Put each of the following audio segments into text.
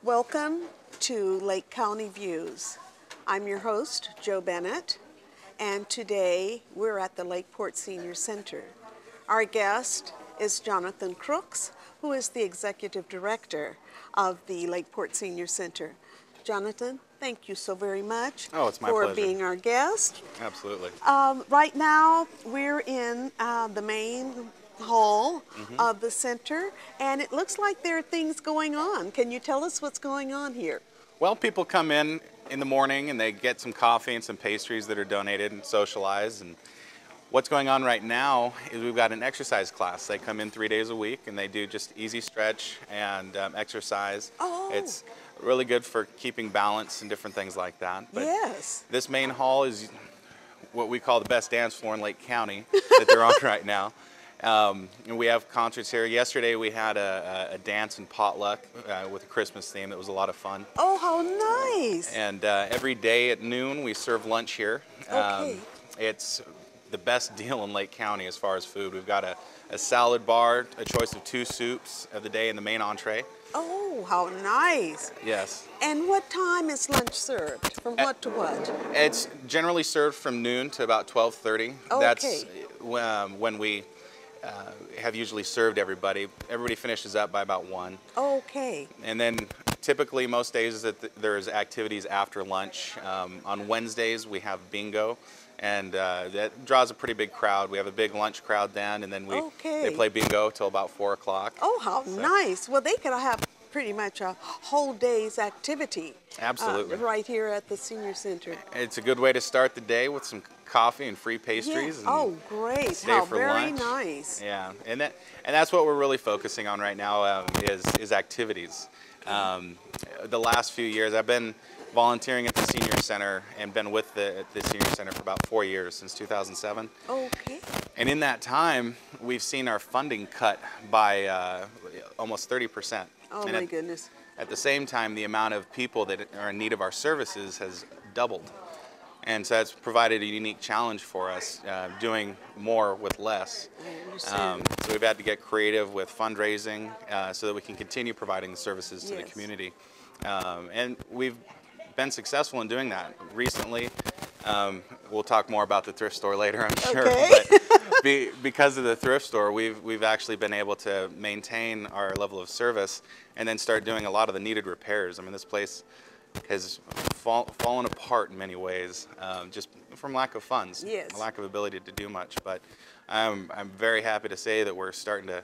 Welcome to Lake County Views. I'm your host, Joe Bennett, and today we're at the Lakeport Senior Center. Our guest is Jonathan Crooks, who is the Executive Director of the Lakeport Senior Center. Jonathan, thank you so very much it's my for pleasure. being our guest. Absolutely. Right now, we're in the main hall of the center, and it looks like there are things going on. Can you tell us what's going on here? Well, people come in the morning and they get some coffee and some pastries that are donated and socialize. And what's going on right now is we've got an exercise class. They come in 3 days a week and they do just easy stretch and exercise. Oh. It's really good for keeping balance and different things like that. But Yes. this main hall is what we call the best dance floor in Lake County that they're on right now. And we have concerts here. Yesterday we had a dance and potluck with a Christmas theme that was a lot of fun. Oh, how nice. And every day at noon we serve lunch here. Okay. It's the best deal in Lake County as far as food. We've got a salad bar, a choice of 2 soups of the day, and the main entree. Oh, how nice. Yes. And what time is lunch served? From what to what? It's generally served from noon to about 12:30. Okay. That's when we have usually served everybody. Everybody finishes up by about 1. Okay. And then typically most days there's activities after lunch. On Wednesdays we have bingo, and that draws a pretty big crowd. We have a big lunch crowd then, and then they play bingo till about 4 o'clock. Oh, how nice. Well, they could have pretty much a whole day's activity. Absolutely. Right here at the Senior Center. It's a good way to start the day with some coffee and free pastries. Yeah. And Oh, great. stay How for very lunch. nice. Yeah, and that's what we're really focusing on right now is activities. The last few years, I've been volunteering at the Senior Center and been with the Senior Center for about 4 years, since 2007. Okay. And in that time, we've seen our funding cut by almost 30%. Oh, and my goodness. At the same time, the amount of people that are in need of our services has doubled. And so that's provided a unique challenge for us, doing more with less. I understand. So we've had to get creative with fundraising so that we can continue providing the services to the Yes. community. And we've been successful in doing that recently. We'll talk more about the thrift store later, I'm sure. Okay. But because of the thrift store, we've actually been able to maintain our level of service and then start doing a lot of the needed repairs. I mean, this place has fallen apart in many ways, just from lack of funds, Yes. a lack of ability to do much. But I'm very happy to say that we're starting to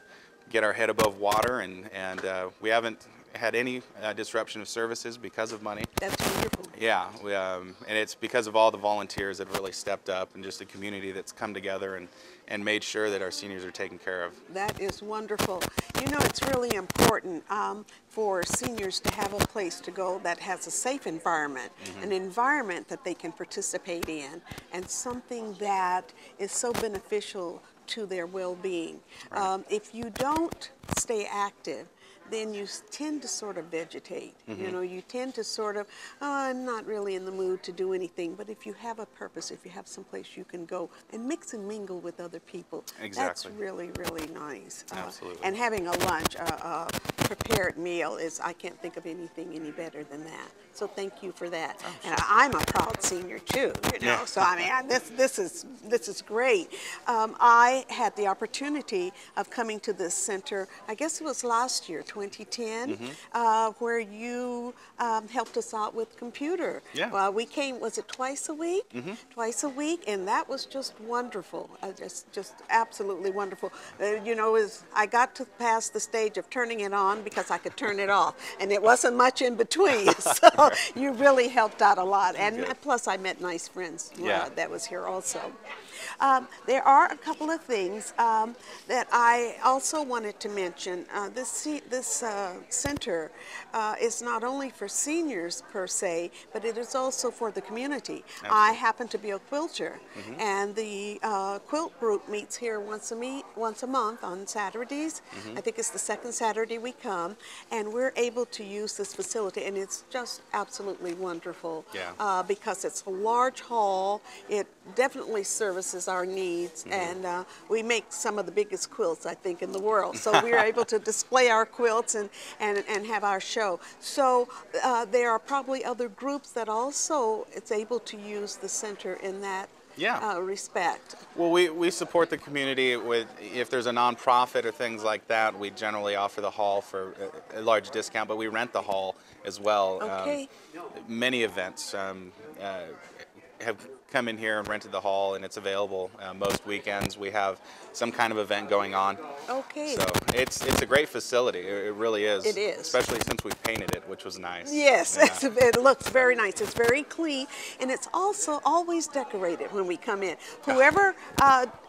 get our head above water, and we haven't had any disruption of services because of money. That's wonderful. Yeah, and it's because of all the volunteers that have really stepped up, and just the community that's come together and made sure that our seniors are taken care of. That is wonderful. You know, it's really important for seniors to have a place to go that has a safe environment, an environment that they can participate in, and something that is so beneficial to their well-being. Right. If you don't stay active, then you tend to sort of vegetate. You know, you tend to sort of, oh, I'm not really in the mood to do anything. But if you have a purpose, if you have some place you can go and mix and mingle with other people, Exactly. that's really, really nice. Absolutely. And having a lunch, a prepared meal is, I can't think of anything any better than that. So thank you for that. Oh, And I'm a proud senior too, you know. Yeah. So I mean, this is great. I had the opportunity of coming to this center, I guess it was last year, 2010, where you helped us out with computer. Yeah. We came, was it twice a week? Twice a week, and that was just wonderful. Just absolutely wonderful. You know, I got to pass the stage of turning it on because I could turn it off, and it wasn't much in between. So you really helped out a lot, and Good. plus I met nice friends Yeah. that was here also. There are a couple of things that I also wanted to mention. This center is not only for seniors per se, but it is also for the community. Absolutely. I happen to be a quilter, and the quilt group meets here once a month on Saturdays. I think it's the second Saturday we come, and we're able to use this facility, and it's just absolutely wonderful. Yeah. Because it's a large hall. It definitely services our needs, and we make some of the biggest quilts, I think, in the world. So we're able to display our quilts quilts and have our show. So there are probably other groups that also it's able to use the center in that respect. Well, we support the community with, if there's a nonprofit or things like that, we generally offer the hall for a large discount, but we rent the hall as well. Okay. Many events have come in here and rented the hall, and it's available most weekends. We have some kind of event going on. Okay. So it's a great facility. It really is. It is. Especially since we painted it, which was nice. Yes, Yeah. it looks very nice. It's very clean, and it's also always decorated when we come in. Whoever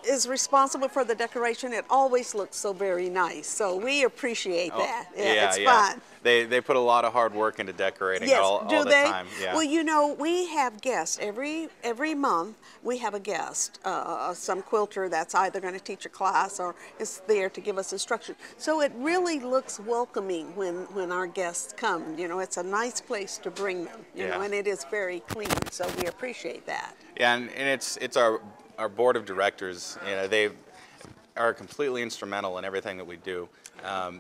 is responsible for the decoration, it always looks so very nice. So we appreciate that. Yeah, it's fun. They put a lot of hard work into decorating all do the they? time. Yeah. Well, you know, we have guests every month. We have a guest, some quilter that's either going to teach a class or is there to give us instruction. So it really looks welcoming when our guests come. You know, it's a nice place to bring them. You know, and it is very clean. So we appreciate that. Yeah, and it's our board of directors. You know, they are completely instrumental in everything that we do.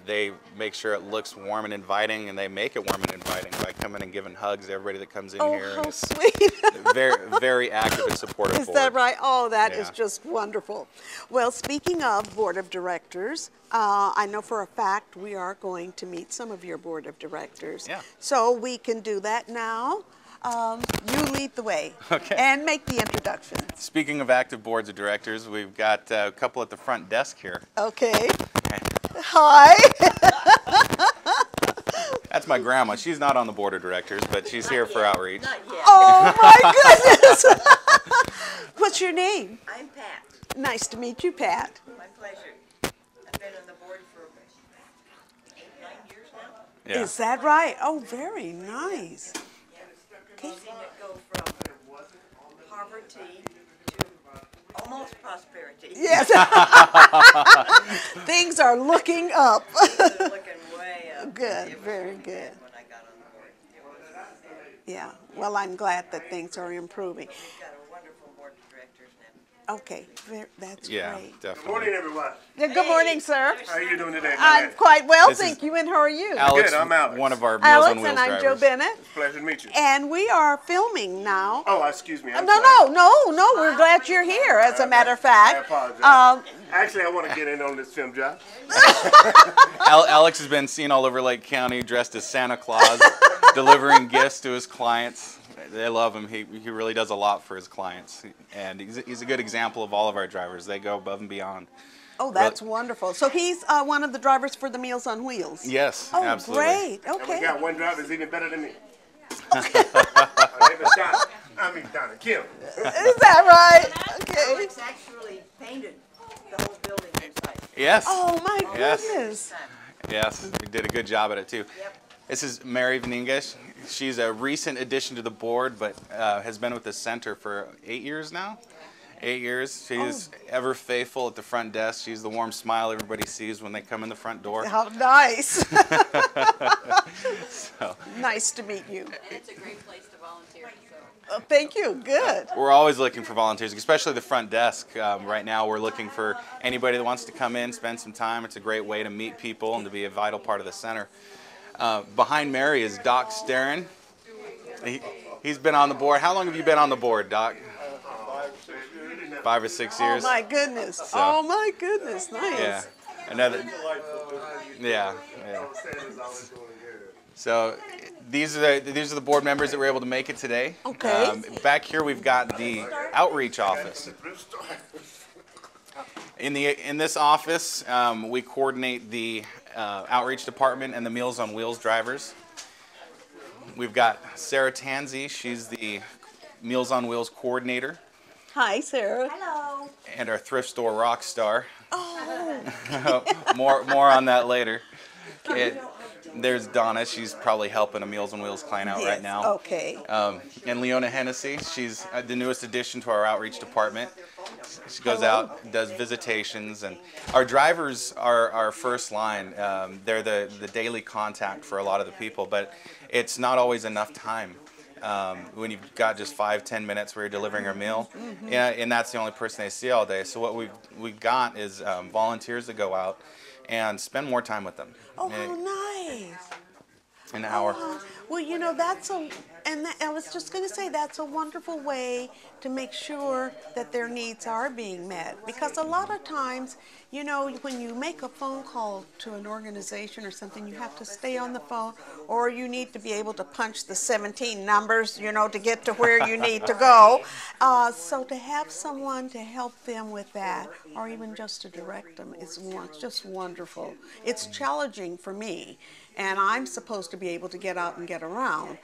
They make sure it looks warm and inviting, and they make it warm and inviting by coming and giving hugs to everybody that comes in here. Oh, how and sweet. very, very active and supportive Is board. that right? Oh, that is just wonderful. Well, speaking of board of directors, I know for a fact we are going to meet some of your board of directors. Yeah. So we can do that now. You lead the way. Okay. And make the introduction. Speaking of active boards of directors, we've got a couple at the front desk here. Okay. Hi. That's my grandma. She's not on the board of directors, but she's here for outreach. Not yet. Oh, my goodness. What's your name? I'm Pat. Nice to meet you, Pat. My pleasure. I've been on the board for 8-9 years now. Yeah. Is that right? Oh, very nice. I've seen it go from poverty to almost prosperity. Yes. Things are looking up. They're looking way up. Good, It was very really good. bad when I got on the board. It was, Yeah, well, I'm glad that things are improving. we've got a wonderful board of directors now. Okay, that's Yeah, great. definitely. Good morning, everyone. Yeah, good morning, sir. How are you doing today, I'm man? quite well, This is thank you, and how are you? Alex, Good, I'm Alex. one of our Meals Alex, on Wheels and I'm drivers. Joe Bennett, Pleasure to meet you. and we are filming now. Oh, excuse me. I'm No, sorry. no, we're glad you're here, as a matter of fact. I apologize. Actually, I want to get in on this film job. Alex has been seen all over Lake County dressed as Santa Claus, delivering gifts to his clients. They love him. He really does a lot for his clients, and he's a good example of all of our drivers. They go above and beyond. Oh, that's wonderful. So he's one of the drivers for the Meals on Wheels. Yes, Oh, absolutely. great. And we Okay. got one driver that's even better than me. Her name is Donna. Donna Kim. Is that right? Okay. Alex actually painted the whole building inside. Yes. Oh, my Yes. goodness. Yes, we did a good job at it too. Yep. This is Mary Veninga. She's a recent addition to the board, but has been with the center for 8 years now. 8 years. She's ever faithful at the front desk. She's the warm smile everybody sees when they come in the front door. How nice. So, Nice to meet you. And it's a great place to volunteer. So. Thank you. Good. we're always looking for volunteers, especially the front desk. Right now, we're looking for anybody that wants to come in, spend some time. It's a great way to meet people and to be a vital part of the center. Behind Mary is Doc Starren. He's been on the board. How long have you been on the board, Doc? 5 or 6 Oh, years. my goodness. Oh, my goodness. Nice. Yeah. Another. Yeah. So these are the board members that were able to make it today. Okay. Back here we've got the outreach office. In this office, we coordinate the outreach department and the Meals on Wheels drivers. We've got Sarah Tansey. She's the Meals on Wheels coordinator. Hi, Sarah. Hello. And our thrift store rock star. Oh. more on that later. There's Donna. She's probably helping a Meals on Wheels client out right now. Okay. And Leona Hennessy. She's the newest addition to our outreach department. She goes out, does visitations, and our drivers are our first line. They're the daily contact for a lot of the people, but it's not always enough time. When you've got just 5-10 minutes where you're delivering a meal, and that's the only person they see all day. So what we've got is volunteers that go out, and spend more time with them. Oh, how nice. An hour. Well, I was just going to say that's a wonderful way to make sure that their needs are being met. Because a lot of times, when you make a phone call to an organization or something, you have to stay on the phone, or you need to be able to punch the 17 numbers, to get to where you need to go. So to have someone to help them with that, or even just to direct them, is just wonderful. It's challenging for me. And I'm supposed to be able to get out and get around,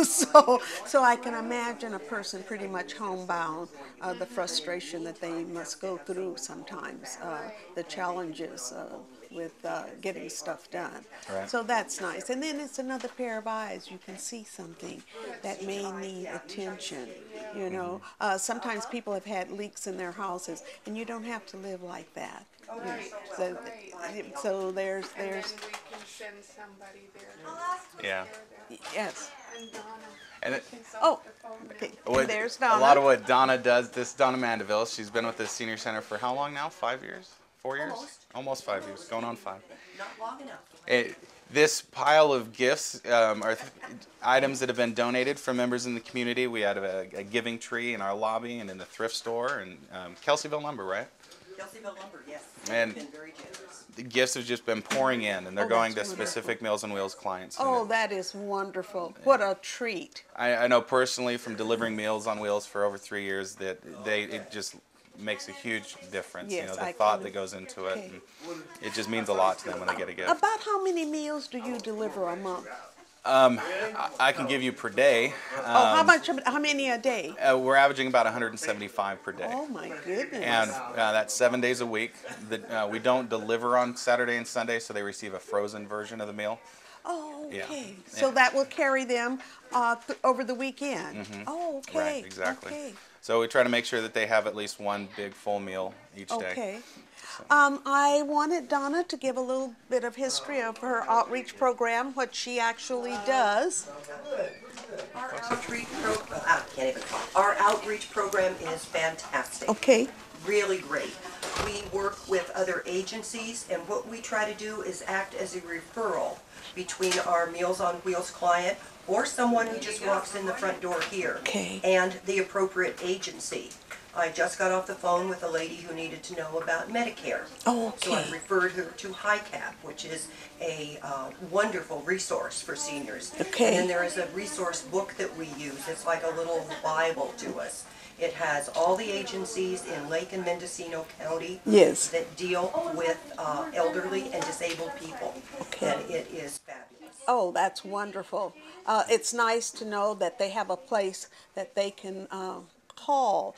so I can imagine a person pretty much homebound, the frustration that they must go through sometimes, the challenges with getting stuff done. Right. So that's nice. And then it's another pair of eyes. You can see something that may need attention, Sometimes people have had leaks in their houses, and you don't have to live like that. So there's Maybe we can send somebody there. Yeah. yes. And Donna And it, can Oh, solve the phone there. okay. what- And there's Donna. a lot of what Donna does, this Donna Mandeville, she's been with the senior center for how long now? 5 years? 4 years? Almost 5 years, going on 5. Not long enough. This pile of gifts are items that have been donated from members in the community. We had a giving tree in our lobby and in the thrift store, and Kelseyville Lumber, right? Kelseyville Lumber, yes. And They've been very generous. the gifts have just been pouring in, and they're Oh, going to that's wonderful. specific Meals on Wheels clients. And Oh, that is wonderful. What a treat. I know personally from delivering Meals on Wheels for over 3 years that it just makes a huge difference. Yes, the I thought can- that goes into it, okay. and it just means a lot to them when they get a gift. About how many meals do you deliver a month? I can give you per day. How many a day? We're averaging about 175 per day. Oh my goodness. And that's 7 days a week. We don't deliver on Saturday and Sunday, so they receive a frozen version of the meal. Oh, Yeah. okay. So that will carry them over the weekend. Oh, okay. Right, exactly. Okay. So we try to make sure that they have at least one big full meal each day. Okay. I wanted Donna to give a little bit of history of her outreach program, what she actually does. Our outreach program is fantastic. Okay. Really great. We work with other agencies, and what we try to do is act as a referral between our Meals on Wheels client or someone who just walks in the front door here Okay. and the appropriate agency. I just got off the phone with a lady who needed to know about Medicare. Oh, So I okay. referred her to HICAP, which is a wonderful resource for seniors. Okay. And then there is a resource book that we use. It's like a little Bible to us. It has all the agencies in Lake and Mendocino County Yes. that deal with elderly and disabled people. Okay. And it is fabulous. Oh, that's wonderful. It's nice to know that they have a place that they can call.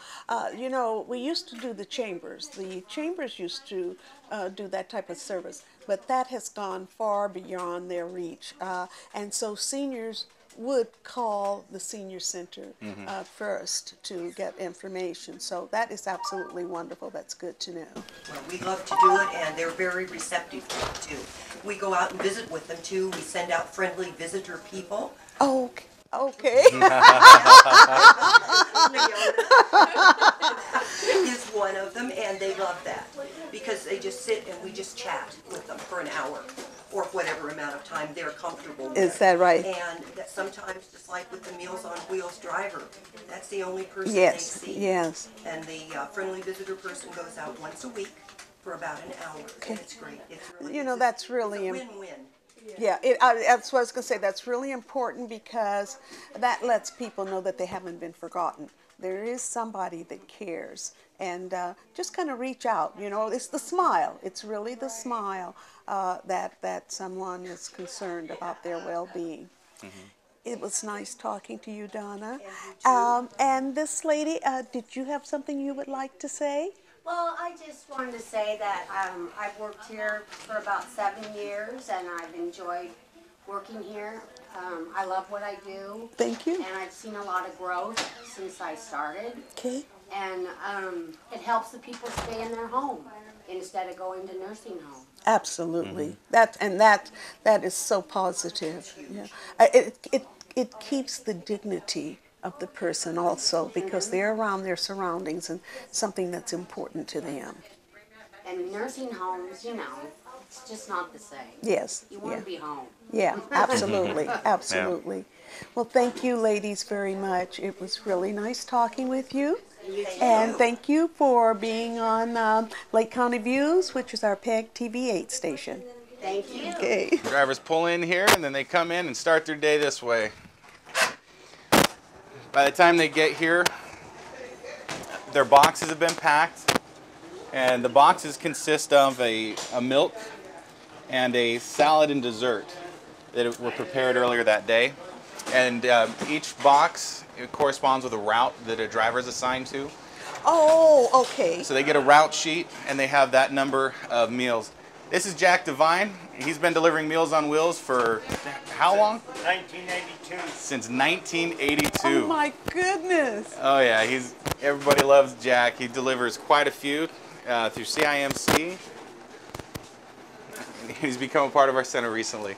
We used to do the chambers. The chambers used to do that type of service, but that has gone far beyond their reach. And so seniors would call the senior center first to get information. So that is absolutely wonderful. That's good to know. Well, we love to do it, and they're very receptive to it, too. We go out and visit with them, too. We send out friendly visitor people. Oh, okay. Is one of them, and they love that because they just sit and we just chat with them for an hour or whatever amount of time they're comfortable with. Is that right? And that sometimes, just like with the Meals on Wheels driver, that's the only person Yes, they see. yes. And the friendly visitor person goes out once a week for about an hour. Okay. And it's great. It's really, That's really it's a win-win. Yeah, that's what I was going to say. That's really important because that lets people know that they haven't been forgotten. There is somebody that cares, and just kind of reach out. It's the smile. It's really the smile that someone is concerned about their well-being. It was nice talking to you, Donna. And this lady, did you have something you would like to say? Well, I just wanted to say that I've worked here for about 7 years, and I've enjoyed working here. I love what I do. Thank you. And I've seen a lot of growth since I started. Okay. And it helps the people stay in their home instead of going to nursing home. Absolutely. That is so positive. Yeah. It keeps the dignity of the person also because they're around their surroundings and something that's important to them. And nursing homes, you know, it's just not the same. Yes. You want to be home. Yeah, absolutely, absolutely. Well, thank you, ladies, very much. It was really nice talking with you. And thank you for being on Lake County Views, which is our PEG TV8 station. Thank you. Okay. Drivers pull in here and then they come in and start their day this way. By the time they get here, their boxes have been packed, and the boxes consist of a milk and a salad and dessert that were prepared earlier that day. And each box corresponds with a route that a driver is assigned to. Oh, okay. So they get a route sheet and they have that number of meals. This is Jack Devine. He's been delivering Meals on Wheels for how long? 1982. Since 1982. Oh my goodness. Oh yeah, everybody loves Jack. He delivers quite a few through CIMC. He's become a part of our center recently.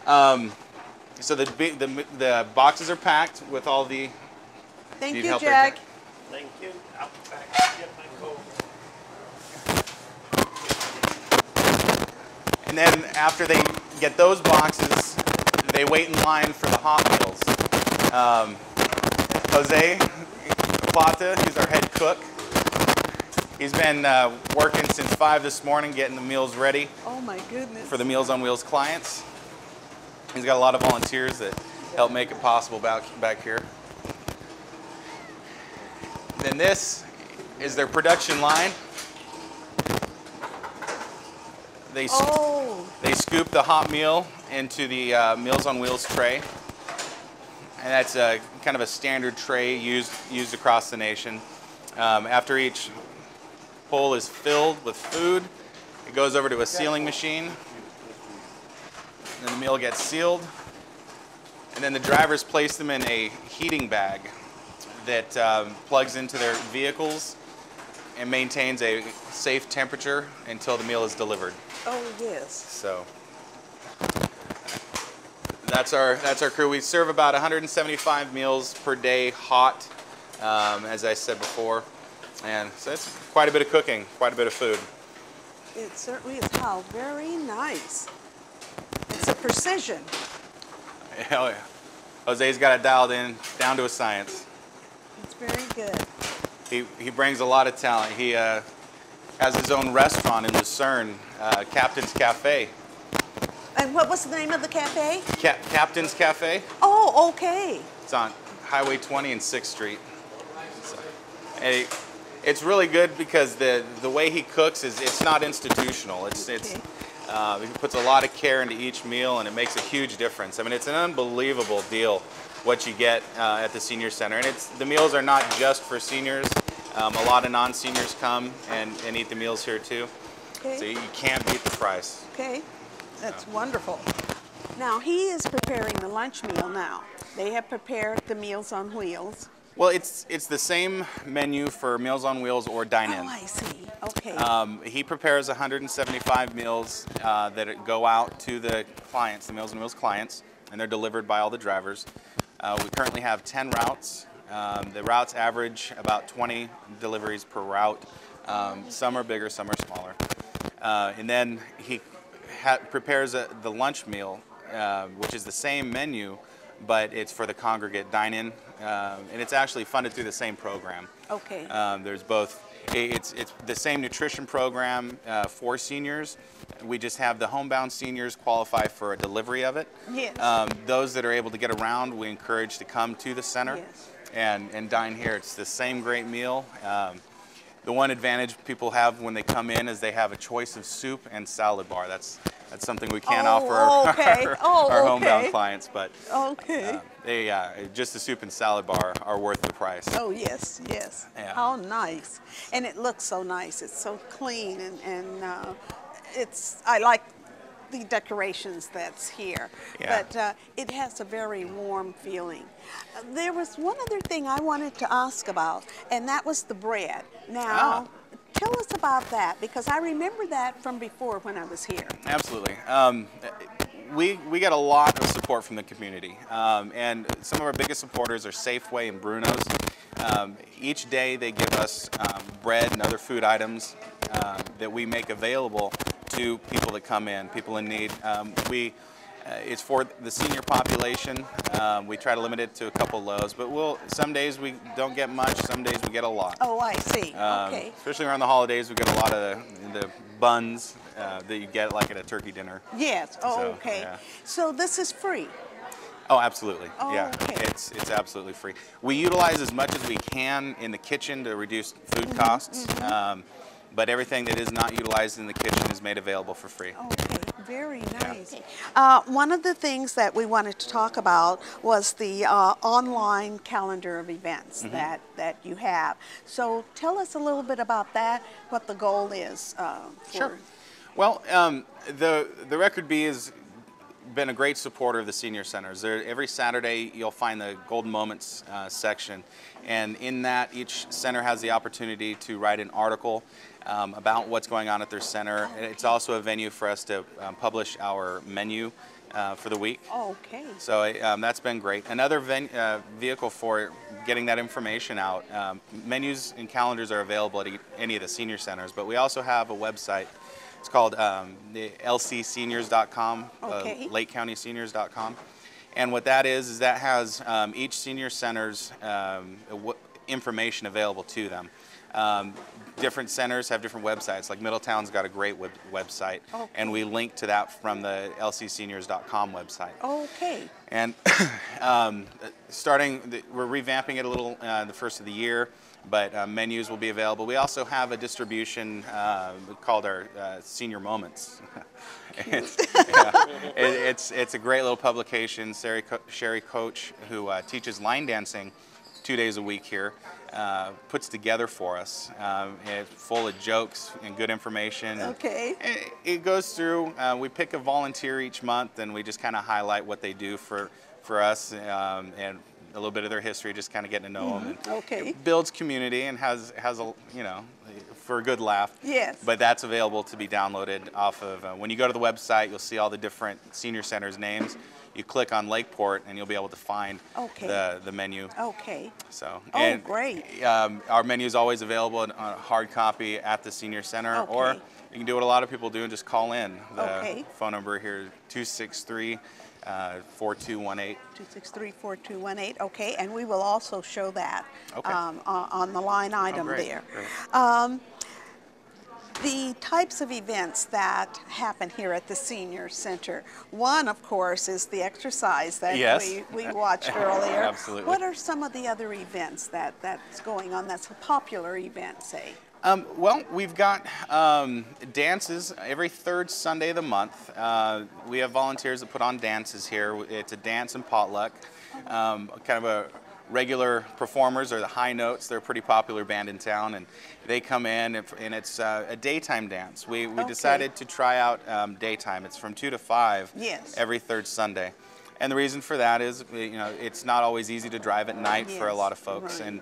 So the boxes are packed with all the. Thank Need you, help there, Jack. Jack? Thank you. I'll be back to get my coat. And then after they get those boxes, they wait in line for the hot meals. Jose Plata, who's our head cook, he's been working since 5 this morning getting the meals ready Oh my goodness. for the Meals on Wheels clients. He's got a lot of volunteers that help make it possible back here. Then this is their production line. They scoop the hot meal into the Meals on Wheels tray, and that's kind of a standard tray used across the nation. After each bowl is filled with food, it goes over to a sealing machine, and then the meal gets sealed, and then the drivers place them in a heating bag that plugs into their vehicles and maintains a safe temperature until the meal is delivered. Oh yes. So that's our crew. We serve about 175 meals per day, hot, as I said before, and so it's quite a bit of cooking, quite a bit of food. It certainly is. How very nice. It's a precision. Hell yeah. Jose's got it dialed in down to a science. It's very good. He brings a lot of talent. He has his own restaurant in Lucerne, Captain's Cafe. And what was the name of the cafe? Captain's Cafe. Oh, okay. It's on Highway 20 and 6th Street. So, it's really good because the way he cooks it's not institutional. He puts a lot of care into each meal, and it makes a huge difference. I mean, it's an unbelievable deal what you get at the senior center, and the meals are not just for seniors. A lot of non-seniors come and eat the meals here too. Okay. So you can't beat the price. Okay. That's wonderful. Now he is preparing the lunch meal now. They have prepared the Meals on Wheels. Well, it's the same menu for Meals on Wheels or Dine-In. Oh, I see. Okay. He prepares 175 meals that go out to the clients, the Meals on Wheels clients, and they're delivered by all the drivers. We currently have 10 routes. The routes average about 20 deliveries per route. Some are bigger, some are smaller. And then he prepares the lunch meal, which is the same menu, but it's for the congregate dine-in, and it's actually funded through the same program. Okay. There's both. It's the same nutrition program for seniors. We just have the homebound seniors qualify for a delivery of it. Yes. Those that are able to get around, we encourage to come to the center Yes. and dine here. It's the same great meal. The one advantage people have when they come in is they have a choice of soup and salad bar. That's something we can't offer our homebound clients, but Okay. just the soup and salad bar are worth the price. Oh, yes, yes. Yeah. How nice. And it looks so nice. It's so clean, and I like the decorations that's here. Yeah. But it has a very warm feeling. There was one other thing I wanted to ask about, and that was the bread. Now, tell us about that, because I remember that from before when I was here. Absolutely. We get a lot of support from the community, and some of our biggest supporters are Safeway and Bruno's. Each day they give us bread and other food items that we make available to people that come in, people in need. It's for the senior population. We try to limit it to a couple loaves, but some days we don't get much, some days we get a lot. Oh, I see. Okay. Especially around the holidays, we get a lot of the buns that you get like at a turkey dinner. Yes. Oh, So, okay. yeah. So this is free. Oh, absolutely. Oh, yeah, okay. it's absolutely free. We utilize as much as we can in the kitchen to reduce food costs, but everything that is not utilized in the kitchen is made available for free. Okay, very nice. One of the things that we wanted to talk about was the online calendar of events that you have. So tell us a little bit about that, what the goal is. Sure. Well, the Record Bee has been a great supporter of the senior centers. Every Saturday you'll find the Golden Moments section, and in that each center has the opportunity to write an article about what's going on at their center. It's also a venue for us to publish our menu for the week. Okay. So that's been great. Another vehicle for getting that information out. Menus and calendars are available at any of the senior centers, but we also have a website. It's called the lcseniors.com, Okay. LakeCountySeniors.com. And what that is that has each senior center's information available to them. Different centers have different websites. Like Middletown's got a great website, and we link to that from the lcseniors.com website. Okay. And we're revamping it a little the first of the year, but menus will be available. We also have a distribution called our Senior Moments. It's a great little publication. Sherry Coach, who teaches line dancing 2 days a week here, puts together for us. It's full of jokes and good information. Okay. It goes through, we pick a volunteer each month, and we just kind of highlight what they do for us, and a little bit of their history, just kind of getting to know them. And Okay. it builds community and has a, for a good laugh. Yes. But that's available to be downloaded off of, when you go to the website, you'll see all the different senior centers' names. You click on Lakeport and you'll be able to find the menu. Okay. So, great. Our menu is always available on a hard copy at the senior center, or you can do what a lot of people do and just call in. The phone number here is 263-4218. 263-4218. Okay, and we will also show that on the line item there. Great. The types of events that happen here at the Senior Center. One, of course, is the exercise that we watched earlier. Absolutely. What are some of the other events that's going on that's a popular event, say? Well, we've got dances every third Sunday of the month. We have volunteers that put on dances here. It's a dance and potluck. Kind of a regular performers are the High Notes. They're a pretty popular band in town, and they come in, and it's a daytime dance. We decided to try out daytime. It's from 2 to 5 every third Sunday. And the reason for that is, it's not always easy to drive at night for a lot of folks, and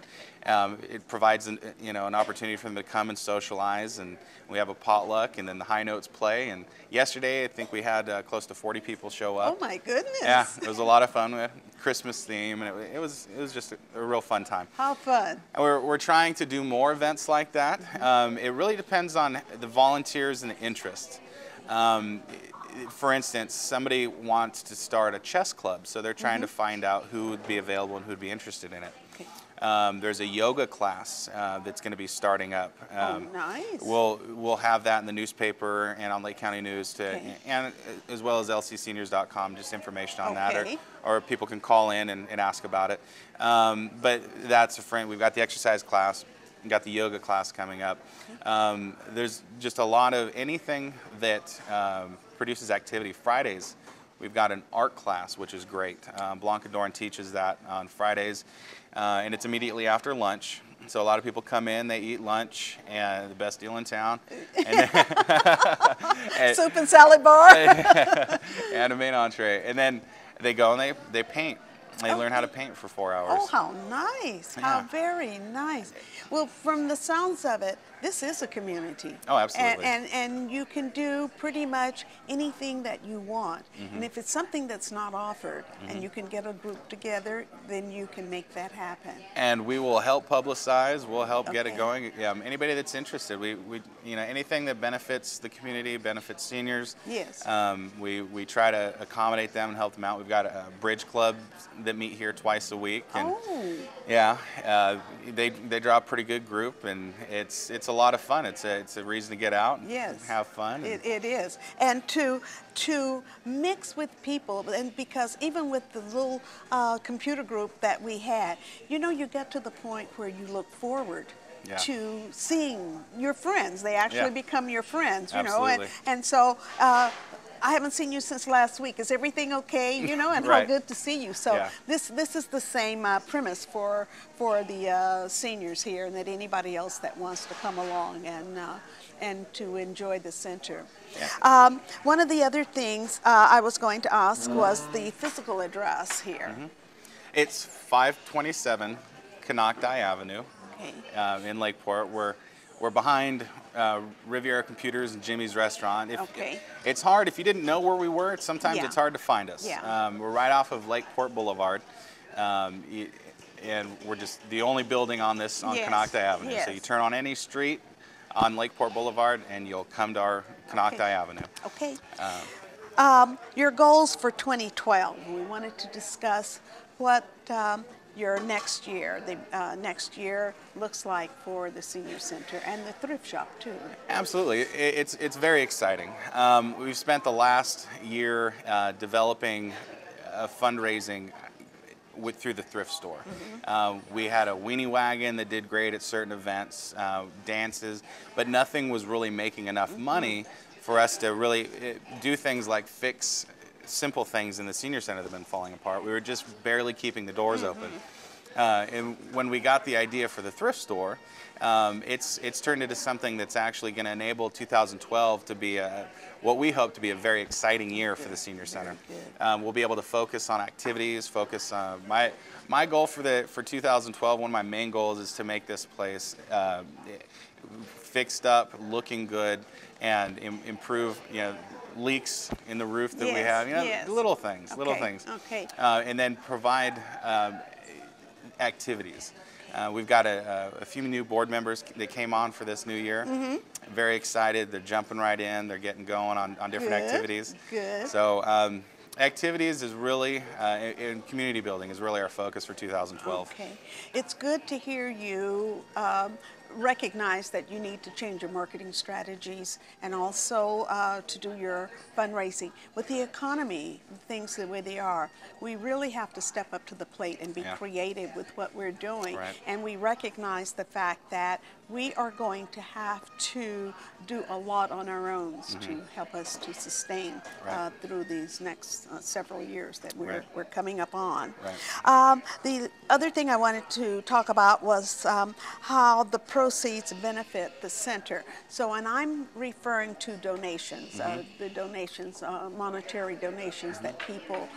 it provides an opportunity for them to come and socialize. And we have a potluck, and then the High Notes play. And yesterday, I think we had close to 40 people show up. Oh my goodness! Yeah, it was a lot of fun. We had a Christmas theme, and it was just a real fun time. How fun! And we're trying to do more events like that. It really depends on the volunteers and the interest. For instance, somebody wants to start a chess club, so they're trying to find out who would be available and who would be interested in it. There's a yoga class that's going to be starting up. Nice. We'll have that in the newspaper and on Lake County News, and as well as lcseniors.com, just information on that, or people can call in and ask about it. But that's a friend. We've got the exercise class. We've got the yoga class coming up. There's just a lot of anything that produces activity. Fridays, we've got an art class, which is great. Blanca Dorn teaches that on Fridays, and it's immediately after lunch. So a lot of people come in, they eat lunch, and the best deal in town. And then, soup and salad bar. and a main entree. And then they go and they paint. They learn how to paint for 4 hours. Oh, how nice. How very nice. Well, from the sounds of it, this is a community. Oh, absolutely. And you can do pretty much anything that you want. And if it's something that's not offered and you can get a group together, then you can make that happen. And we will help publicize. We'll help get it Okay. going. Anybody that's interested, we anything that benefits the community, benefits seniors. Yes. We try to accommodate them and help them out. We've got a bridge club that meet here twice a week. And Oh. yeah, they draw a pretty good group, and it's a lot of fun. It's a reason to get out and Yes. have fun. It is. And to mix with people, and because even with the little computer group that we had, you get to the point where you look forward Yeah. to seeing your friends. They actually Yeah. become your friends, Absolutely. and so I haven't seen you since last week. Is everything okay? And how Right. good to see you. So Yeah. this is the same premise for the seniors here, and that anybody else that wants to come along and to enjoy the center. One of the other things I was going to ask was the physical address here. It's 527 Canocti Avenue. Okay. In Lakeport. We're behind Riviera Computers and Jimmy's Restaurant. Okay. It's hard if you didn't know where we were. Sometimes Yeah. it's hard to find us. Yeah. We're right off of Lakeport Boulevard, and we're just the only building on Yes. Canocti Avenue. Yes. So you turn on any street on Lakeport Boulevard, and you'll come to our Canocti Avenue. Okay. Your goals for 2012. We wanted to discuss what your next year, the next year looks like for the senior center and the thrift shop too. Absolutely, it's very exciting. We've spent the last year developing fundraising through the thrift store. We had a weenie wagon that did great at certain events, dances, but nothing was really making enough money for us to really do things like fix simple things in the senior center that have been falling apart. We were just barely keeping the doors open. And when we got the idea for the thrift store, it's turned into something that's actually going to enable 2012 to be what we hope to be a very exciting year for the senior center. We'll be able to focus on activities, focus on my goal for 2012. One of my main goals is to make this place fixed up, looking good, and improve leaks in the roof that we have, Yes. little things, Okay. and then provide activities. We've got a few new board members that came on for this new year. Very excited. They're jumping right in. They're getting going on different Good, activities. good. So activities is really, and community building is really our focus for 2012. Okay. It's good to hear you recognize that you need to change your marketing strategies and also to do your fundraising. With the economy, things the way they are, we really have to step up to the plate and be creative with what we're doing. Right. And we recognize the fact that we are going to have to do a lot on our own to help us to sustain through these next several years that we're coming up on. Right. The other thing I wanted to talk about was how the proceeds benefit the center. So, and I'm referring to donations, the donations, monetary donations that people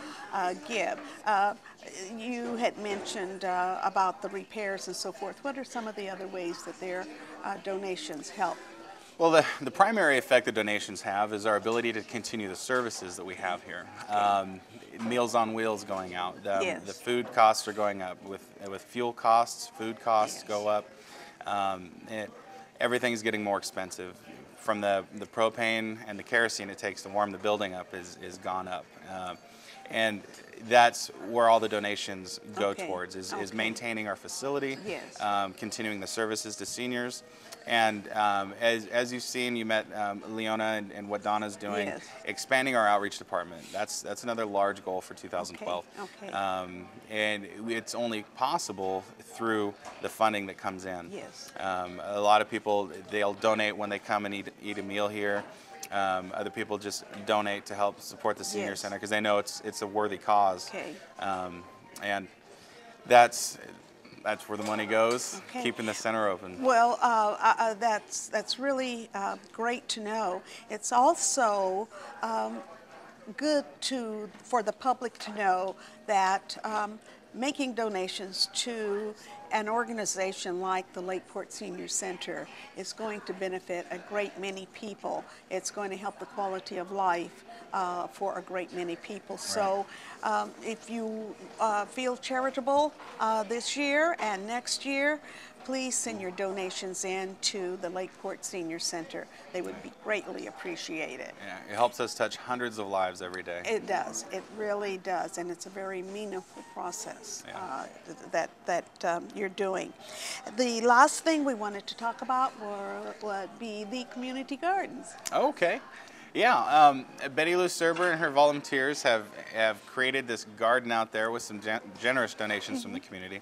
give. You had mentioned about the repairs and so forth. What are some of the other ways that their donations help? Well, the primary effect that donations have is our ability to continue the services that we have here. Meals on Wheels going out. The food costs are going up. With fuel costs, food costs go up. Everything's getting more expensive. From the propane and the kerosene it takes to warm the building up is gone up. And that's where all the donations go towards, is maintaining our facility, continuing the services to seniors. And as you've seen, you met Leona and what Donna's doing, expanding our outreach department. That's another large goal for 2012. Okay. And it's only possible through the funding that comes in. Yes. A lot of people, they'll donate when they come and eat a meal here. Other people just donate to help support the senior center because they know it's a worthy cause. Okay. And that's where the money goes, Okay. keeping the center open. Well, that's really great to know. It's also good for the public to know that making donations to an organization like the Lakeport Senior Center is going to benefit a great many people. It's going to help the quality of life for a great many people. So if you feel charitable this year and next year, please send your donations in to the Lakeport Senior Center. They would be greatly appreciated. Yeah, it helps us touch hundreds of lives every day. It does. It really does, and it's a very meaningful process that you're doing. The last thing we wanted to talk about would be the community gardens. Okay. Yeah, Betty Lou Serber and her volunteers have created this garden out there with some generous donations from the community.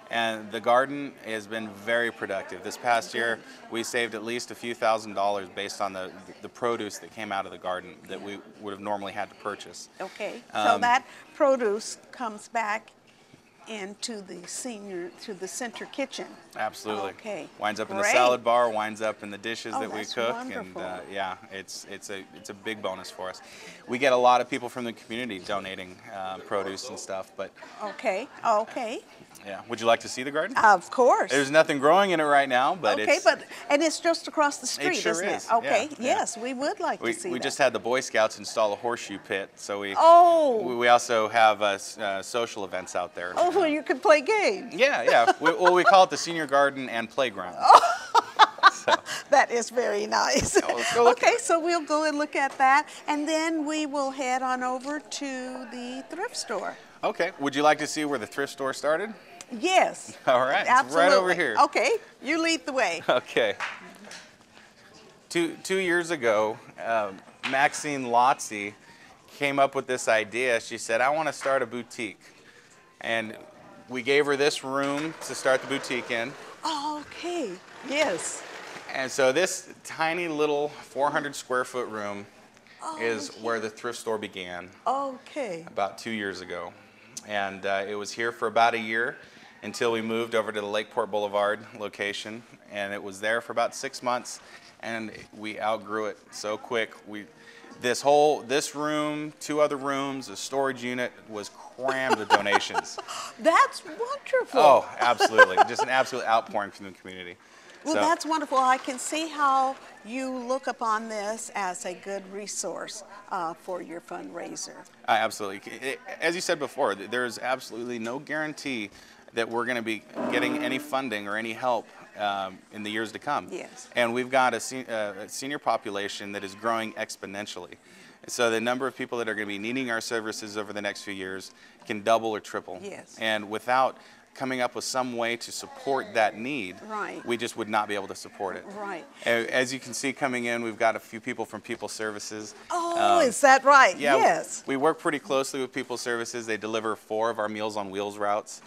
And the garden has been very productive. This past year, we saved at least a few $1,000s based on the produce that came out of the garden that we would have normally had to purchase. Okay, so that produce comes back into the center kitchen. Absolutely. Okay. Winds up in the Great. salad bar, winds up in the dishes that we that's cook, wonderful. and yeah, it's a big bonus for us. We get a lot of people from the community donating produce and stuff, but Okay. yeah. Would you like to see the garden? Of course. There's nothing growing in it right now, but okay, it's and it's just across the street, sure isn't is. it? Okay. Yeah, yeah. Yes, we would like to see we that. just had the Boy Scouts install a horseshoe pit, so we also have social events out there. Oh, well, you can play games. Yeah. We call it the Senior Garden and Playground. So, That is very nice. let's go look Okay, so we'll go and look at that, and then we will head on over to the thrift store. okay, would you like to see where the thrift store started? Yes. All right, Absolutely. it's right over here. Okay, you lead the way. Okay. 2 years ago, Maxine Lotzi came up with this idea. She said, I want to start a boutique. And we gave her this room to start the boutique in. Okay, yes. And so this tiny little 400 square foot room is where the thrift store began Okay. about 2 years ago. And it was here for about a year until we moved over to the Lakeport Boulevard location. And it was there for about 6 months, and we outgrew it so quick. This room, 2 other rooms, a storage unit was crammed with donations. That's wonderful. Oh, absolutely. Just an absolute outpouring from the community. Well, So- that's wonderful. I can see how you look upon this as a good resource for your fundraiser. Absolutely. As you said before, there's absolutely no guarantee that we're going to be getting any funding or any help in the years to come. Yes. And we've got a senior population that is growing exponentially. So the number of people that are going to be needing our services over the next few years can double or triple. Yes. And without coming up with some way to support that need, Right. we just would not be able to support it. Right. As you can see coming in, we've got a few people from People Services. Oh, is that right? Yeah, Yes. we work pretty closely with People Services. They deliver 4 of our Meals on Wheels routes.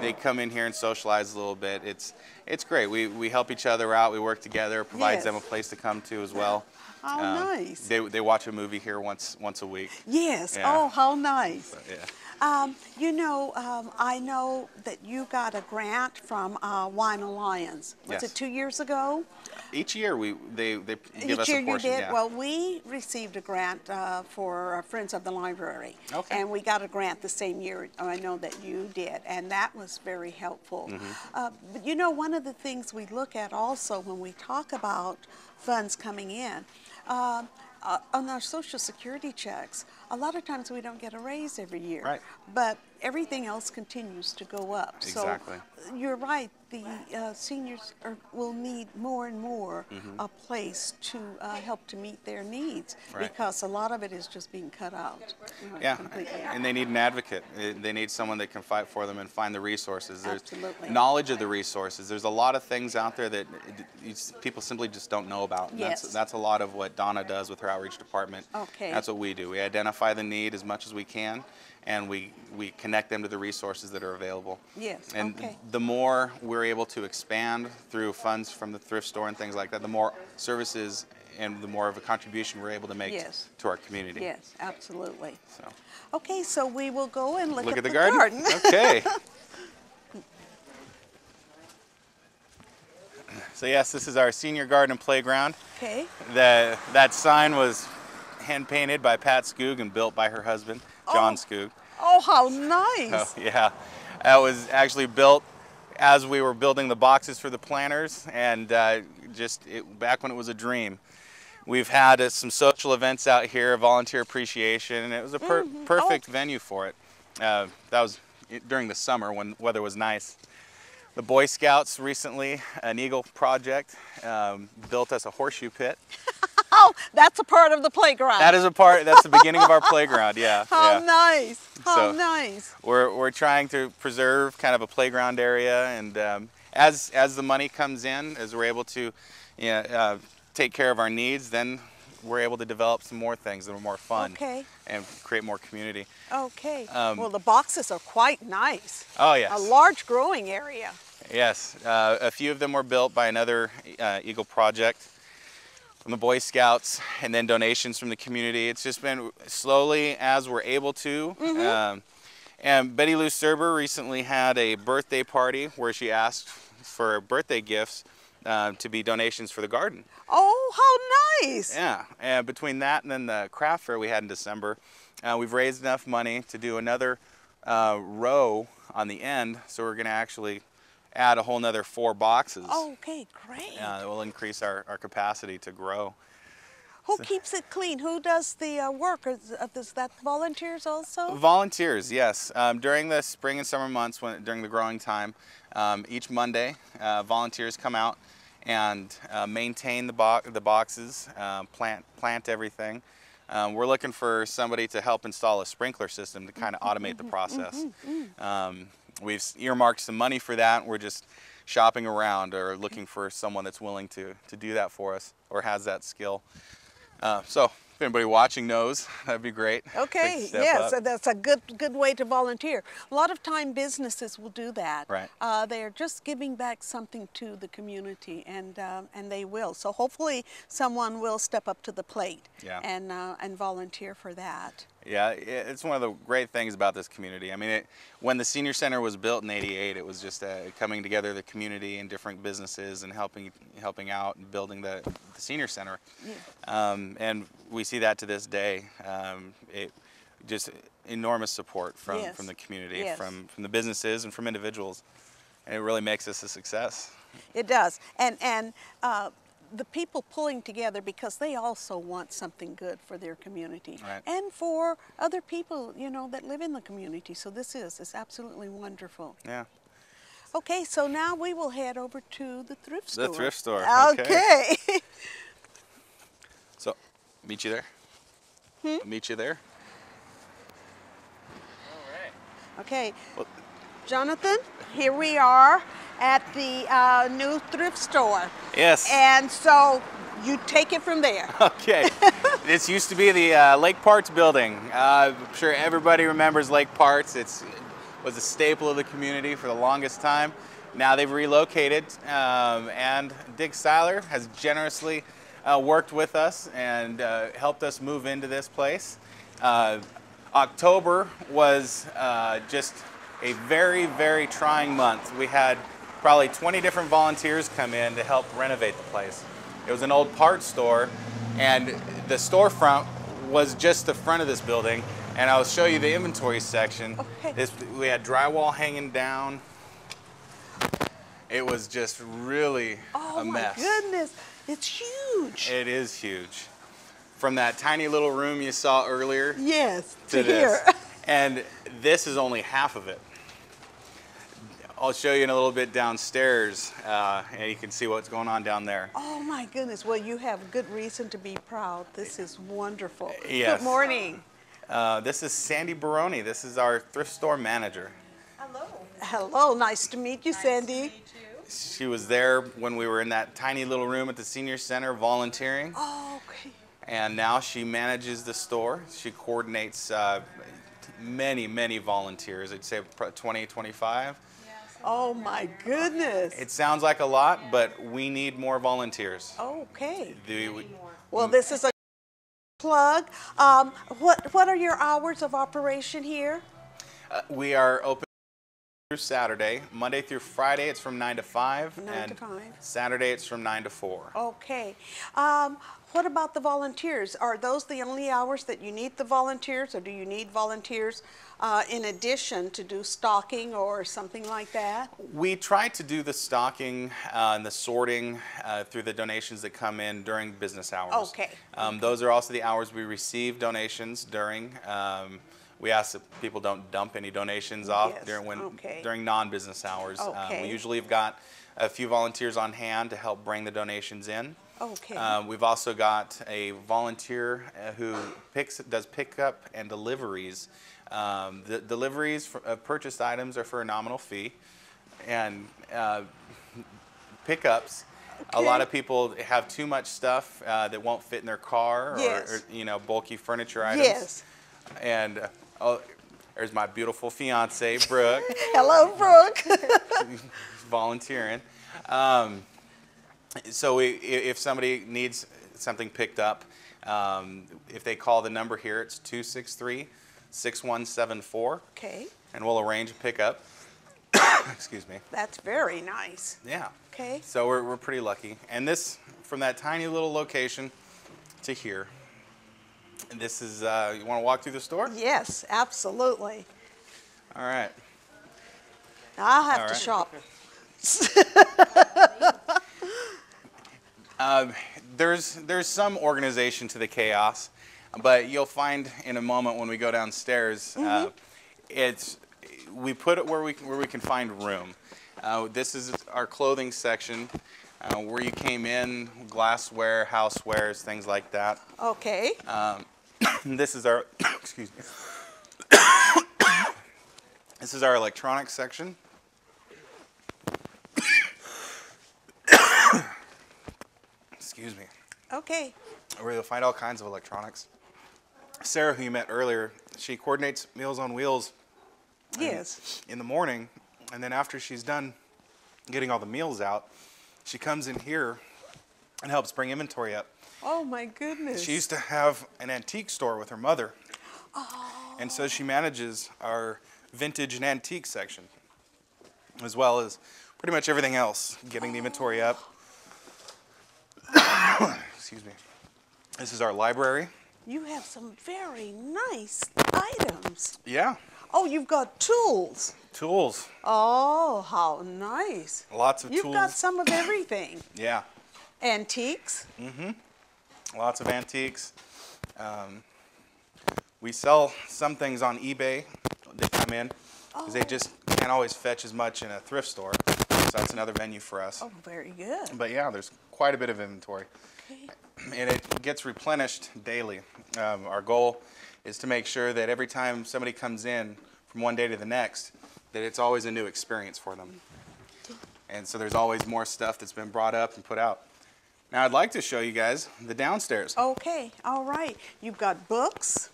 They come in here and socialize a little bit. It's great. We help each other out. We work together. It provides them a Yes. place to come to as well. How nice. They watch a movie here once a week. Yes. Yeah. Oh, how nice. So, yeah. I know that you got a grant from Wine Alliance. Was Yes. it 2 years ago? Each year they give Each us year a portion. you did? Yeah. Well, we received a grant for Friends of the Library. Okay. And we got a grant the same year, I know that you did, and that was very helpful. But one of the things we look at also when we talk about funds coming in, on our Social Security checks, a lot of times we don't get a raise every year. Right. But everything else continues to go up. Exactly. So you're right, the seniors will need more and more a place to help to meet their needs, Right. because a lot of it is just being cut out. Yeah, Completely. and they need an advocate. They need someone that can fight for them and find the resources. There's Absolutely. knowledge of the resources. There's a lot of things out there that people simply just don't know about. And Yes. That's a lot of what Donna does with her outreach department. Okay. That's what we do. We identify the need as much as we can, and we connect them to the resources that are available. Yes, And okay. the more we're able to expand through funds from the thrift store and things like that, the more services and the more of a contribution we're able to make Yes. to our community. Yes, absolutely. So. Okay, so we will go and look Look at at the the garden? Okay. So yes, this is our senior garden and playground. Okay. That sign was hand painted by Pat Skoog and built by her husband, John Skoog. Oh, how nice. Oh, yeah, that was actually built as we were building the boxes for the planters, and back when it was a dream. We've had some social events out here, volunteer appreciation, and it was a perfect venue for it. That was during the summer when weather was nice. The Boy Scouts recently, an Eagle project, built us a horseshoe pit. Oh, that's a part of the playground. That is a part. That's the beginning of our playground. Yeah. How yeah. nice! How So, nice! We're trying to preserve kind of a playground area, and as the money comes in, as we're able to, take care of our needs, then we're able to develop some more things that are more fun. Okay. And create more community. Okay. Well, the boxes are quite nice. Oh yes. A large growing area. Yes. A few of them were built by another Eagle project from the Boy Scouts, and then donations from the community. It's just been slowly as we're able to. And Betty Lou Serber recently had a birthday party where she asked for birthday gifts to be donations for the garden. Oh, how nice! Yeah, and between that and then the craft fair we had in December, we've raised enough money to do another row on the end, so we're going to actually add a whole nother 4 boxes. Okay, great. That will increase our capacity to grow. Who keeps it clean? Who does the work? Is that volunteers also? Volunteers, yes. During the spring and summer months, during the growing time, each Monday, volunteers come out and maintain the boxes, plant everything. We're looking for somebody to help install a sprinkler system to kind of automate the process. We've earmarked some money for that. We're just shopping around or looking for someone that's willing to do that for us or has that skill. So if anybody watching knows, that'd be great. Okay, yes, that's a good way to volunteer. A lot of time businesses will do that. Right. They're just giving back something to the community, and they will. So hopefully someone will step up to the plate and volunteer for that. Yeah, it's one of the great things about this community. I mean, when the senior center was built in '88, it was just coming together the community and different businesses and helping out and building the senior center. Yeah. And we see that to this day. Just enormous support from the community, from the businesses and from individuals, and it really makes us a success. It does, and the people pulling together because they also want something good for their community and for other people, that live in the community. So this is absolutely wonderful. Yeah. Okay, so now we will head over to the thrift store. The thrift store. Okay. So, meet you there. Meet you there. All right. Okay. Well, Jonathan, here we are at the new thrift store. Yes. And so you take it from there. Okay. This used to be the Lakeport's building. I'm sure everybody remembers Lakeport's. It was a staple of the community for the longest time. Now they've relocated, and Dick Seiler has generously worked with us and helped us move into this place. October was just a very, very trying month. We had probably 20 different volunteers come in to help renovate the place. It was an old parts store, and the storefront was just the front of this building, and I'll show you the inventory section. Okay. We had drywall hanging down. It was just really a mess. Oh my goodness, it's huge. It is huge. From that tiny little room you saw earlier yes, to here. this. And this is only half of it. I'll show you in a little bit downstairs, and you can see what's going on down there. Oh my goodness, well you have good reason to be proud. This is wonderful. Yes. Good morning. This is Sandy Baroni. This is our thrift store manager. Hello. Hello, nice to meet you, Sandy. Nice to meet you. She was there when we were in that tiny little room at the senior center volunteering. Oh, okay. And now she manages the store. She coordinates many, many volunteers. I'd say 20, 25. Oh my goodness. It sounds like a lot, but we need more volunteers. Okay. We Well, this is a plug. What are your hours of operation here? we are open through Saturday. Monday through Friday, it's from 9 to 5. 9 and to 5. Saturday, it's from 9 to 4. Okay. What about the volunteers? Are those the only hours that you need the volunteers, or do you need volunteers in addition to do stocking or something like that? We try to do the stocking and the sorting through the donations that come in during business hours. Okay. Those are also the hours we receive donations during. We ask that people don't dump any donations off Yes, during non-business hours. Okay. We usually have got a few volunteers on hand to help bring the donations in. Okay. We've also got a volunteer who does pickup and deliveries. The deliveries of purchased items are for a nominal fee, and pickups. A lot of people have too much stuff that won't fit in their car, Yes. or bulky furniture items. Yes. And there's my beautiful fiance, Brooke, Hello, Brooke. volunteering. So if somebody needs something picked up, if they call the number here, it's 263-6174. Okay. And we'll arrange a pickup. Excuse me. That's very nice. Yeah. Okay. So we're pretty lucky. And this, from that tiny little location to here, and this is, you want to walk through the store? Yes, absolutely. All right. I'll have All to right. shop. There's some organization to the chaos, but you'll find in a moment when we go downstairs, we put it where we can find room. This is our clothing section, where you came in, glassware, housewares, things like that. Okay. This is our excuse me. This is our electronics section. Excuse me. Okay. Where you'll find all kinds of electronics. Sarah, who you met earlier, she coordinates Meals on Wheels Yes. in the morning, and then after she's done getting all the meals out, she comes in here and helps bring inventory up. Oh my goodness. She used to have an antique store with her mother, and so she manages our vintage and antique section, as well as pretty much everything else, getting the inventory up. Excuse me. This is our library. You have some very nice items. Yeah, Oh, you've got tools. tools. Oh, how nice. Lots of You've tools. got some of everything. Yeah, Antiques. lots of antiques. We sell some things on eBay. They come in because they just can't always fetch as much in a thrift store. So that's another venue for us. Oh, very good. But yeah, there's quite a bit of inventory. Okay. And it gets replenished daily. Our goal is to make sure that every time somebody comes in from one day to the next, that it's always a new experience for them. And so there's always more stuff that's been brought up and put out. Now I'd like to show you guys the downstairs. Okay, all right. You've got books,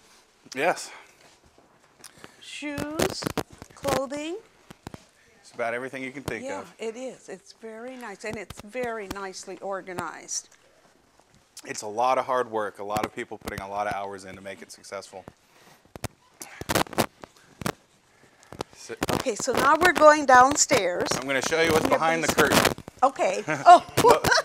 Yes, shoes, clothing. it's about everything you can think Yeah, of. it is. It's very nice, and it's very nicely organized. It's a lot of hard work, a lot of people putting a lot of hours in to make it successful. So Okay, so now we're going downstairs. I'm going to show you what's behind the curtain. Okay. Oh,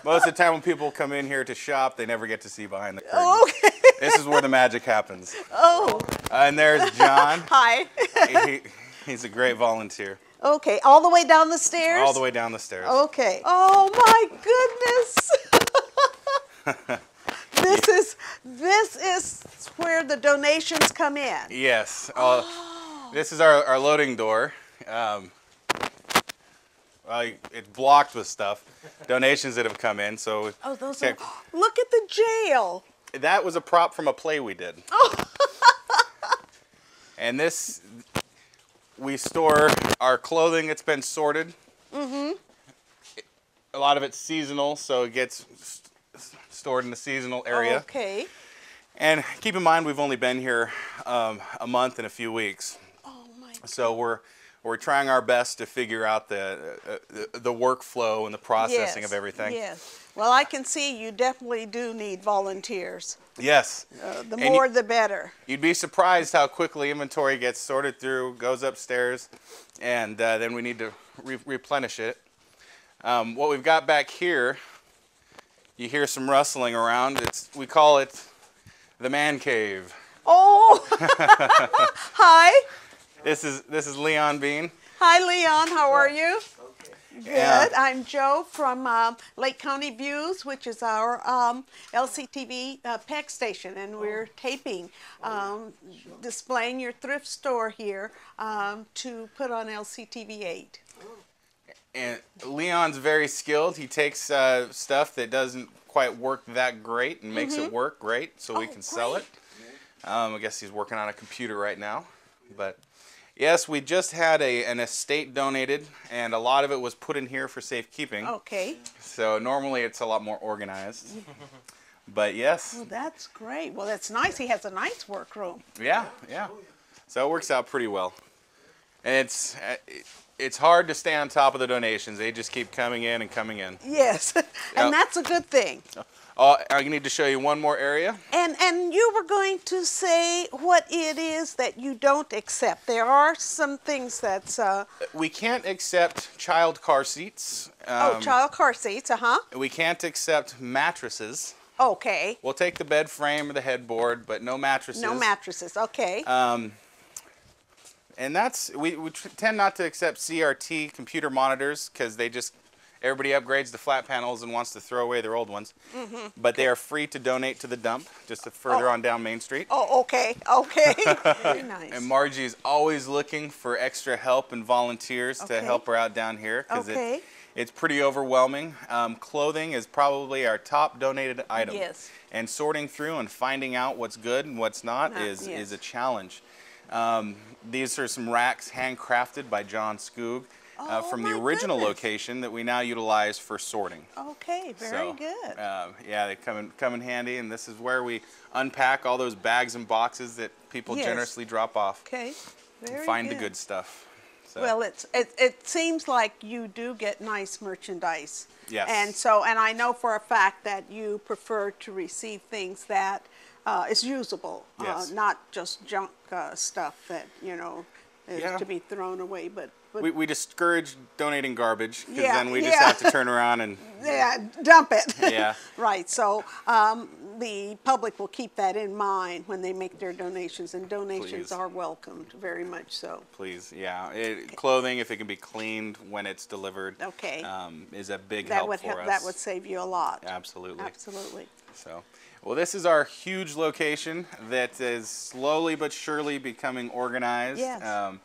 Most of the time when people come in here to shop, they never get to see behind the curtain. okay. This is where the magic happens. Oh, And there's John. hi. He's a great volunteer. Okay, all the way down the stairs? All the way down the stairs. Okay. Oh my goodness. This is where the donations come in. Yes. This is our loading door. Well, it's blocked with stuff. Donations that have come in. So Oh, those are, look at the jail. that was a prop from a play we did. And this, we store our clothing that's been sorted. A lot of it's seasonal, so it gets stored in the seasonal area. Okay. And keep in mind, we've only been here a month and a few weeks. Oh my. So we're trying our best to figure out the workflow and the processing Yes, of everything. yes. Well, I can see you definitely do need volunteers. Yes. The And more, the better. You'd be surprised how quickly inventory gets sorted through, goes upstairs, and then we need to replenish it. What we've got back here, you hear some rustling around. We call it the man cave. Oh, hi. This is Leon Bean. Hi, Leon. How are you? Good. Yeah. I'm Joe from Lake County Views, which is our LCTV PEC station, and we're taping, displaying your thrift store here to put on LCTV 8. And Leon's very skilled. He takes stuff that doesn't quite work that great and makes it work great so we can sell it. I guess he's working on a computer right now. But yes, we just had an estate donated, and a lot of it was put in here for safekeeping. Okay. So normally it's a lot more organized. But yes. Well, that's great. Well, that's nice. He has a nice workroom. Yeah. So it works out pretty well. And it's hard to stay on top of the donations. They just keep coming in and coming in. Yes, and that's a good thing. I need to show you one more area. And you were going to say what it is that you don't accept. There are some things that's... We can't accept child car seats. child car seats, We can't accept mattresses. Okay. We'll take the bed frame or the headboard, but no mattresses. No mattresses, okay. And we tend not to accept CRT computer monitors because everybody upgrades to flat panels and wants to throw away their old ones. But they are free to donate to the dump, just further on down Main Street. Oh, okay. Very nice. And Margie's always looking for extra help and volunteers to help her out down here because it's pretty overwhelming. Clothing is probably our top donated item. Yes. And sorting through and finding out what's good and what's not is a challenge. These are some racks handcrafted by John Skoog from the original location that we now utilize for sorting. Okay, very good. Yeah, they come in handy, and this is where we unpack all those bags and boxes that people generously drop off. Okay, very find good. the good stuff. So. Well, it seems like you do get nice merchandise. Yes. And I know for a fact that you prefer to receive things that is usable, not just junk stuff that is to be thrown away. But we discourage donating garbage because then we just have to turn around and dump it. Yeah. Right. So the public will keep that in mind when they make their donations, and donations are welcomed very much so. Please, clothing, if it can be cleaned when it's delivered, is a big help for us. That would save you a lot. Absolutely. Absolutely. So, well, this is our huge location that is slowly but surely becoming organized. Yes.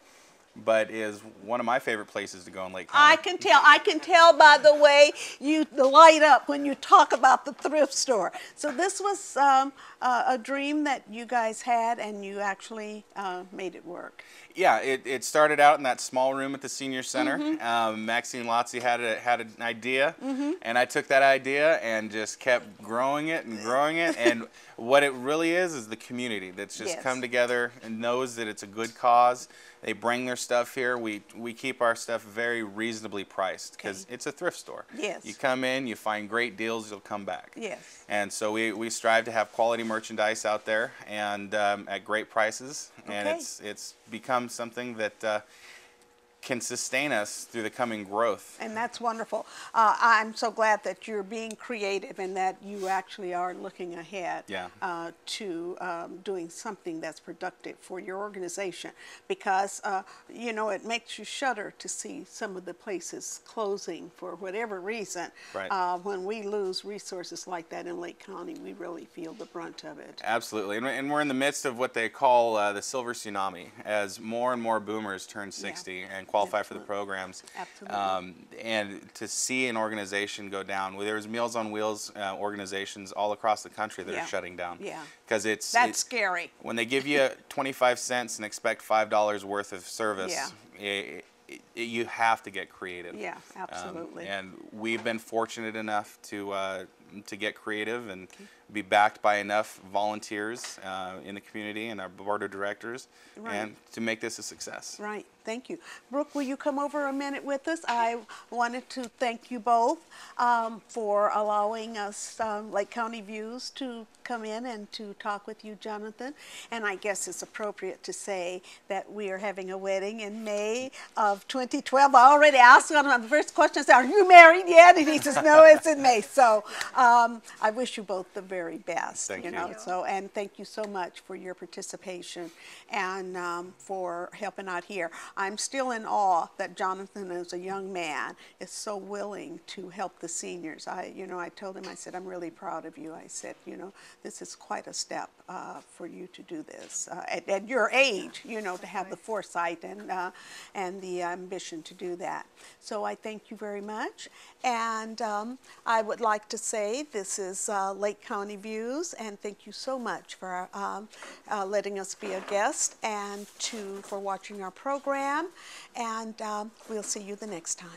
But is one of my favorite places to go in Lake County. I can tell by the way you light up when you talk about the thrift store. So this was a dream that you guys had, and you actually made it work. Yeah, it started out in that small room at the senior center. Maxine Lotzi had an idea, and I took that idea and just kept growing it and growing it. And what it really is the community that's just come together and knows that it's a good cause. They bring their stuff here. We keep our stuff very reasonably priced because it's a thrift store. Yes. You come in, you find great deals, you'll come back. Yes. And so we strive to have quality merchandise out there and at great prices. And it's become something that can sustain us through the coming growth. And that's wonderful. I'm so glad that you're being creative and that you actually are looking ahead to doing something that's productive for your organization, because it makes you shudder to see some of the places closing for whatever reason. Right. When we lose resources like that in Lake County, we really feel the brunt of it. Absolutely. And we're in the midst of what they call the silver tsunami, as more and more boomers turn 60 and qualify for the programs. Absolutely. And to see an organization go down, there's Meals on Wheels organizations all across the country that are shutting down. Yeah. Because that's scary. When they give you 25 cents and expect $5 worth of service, you have to get creative. Yeah, absolutely. And we've been fortunate enough to get creative and be backed by enough volunteers in the community and our board of directors, and to make this a success. Right. Thank you. Brooke, will you come over a minute with us? I wanted to thank you both for allowing us, Lake County Views, to come in and to talk with you, Jonathan. And I guess it's appropriate to say that we are having a wedding in May of 2012. I already asked him on the first question, I said, are you married yet? And he says, no, it's in May. So I wish you both the very best. Thank you. So, and thank you so much for your participation and for helping out here. I'm still in awe that Jonathan, as a young man, is so willing to help the seniors. I told him, I said, I'm really proud of you. I said, this is quite a step for you to do this at your age, to have the foresight and the ambition to do that. So I thank you very much. And I would like to say this is Lake County Views, and thank you so much for letting us be a guest and for watching our program. And we'll see you the next time.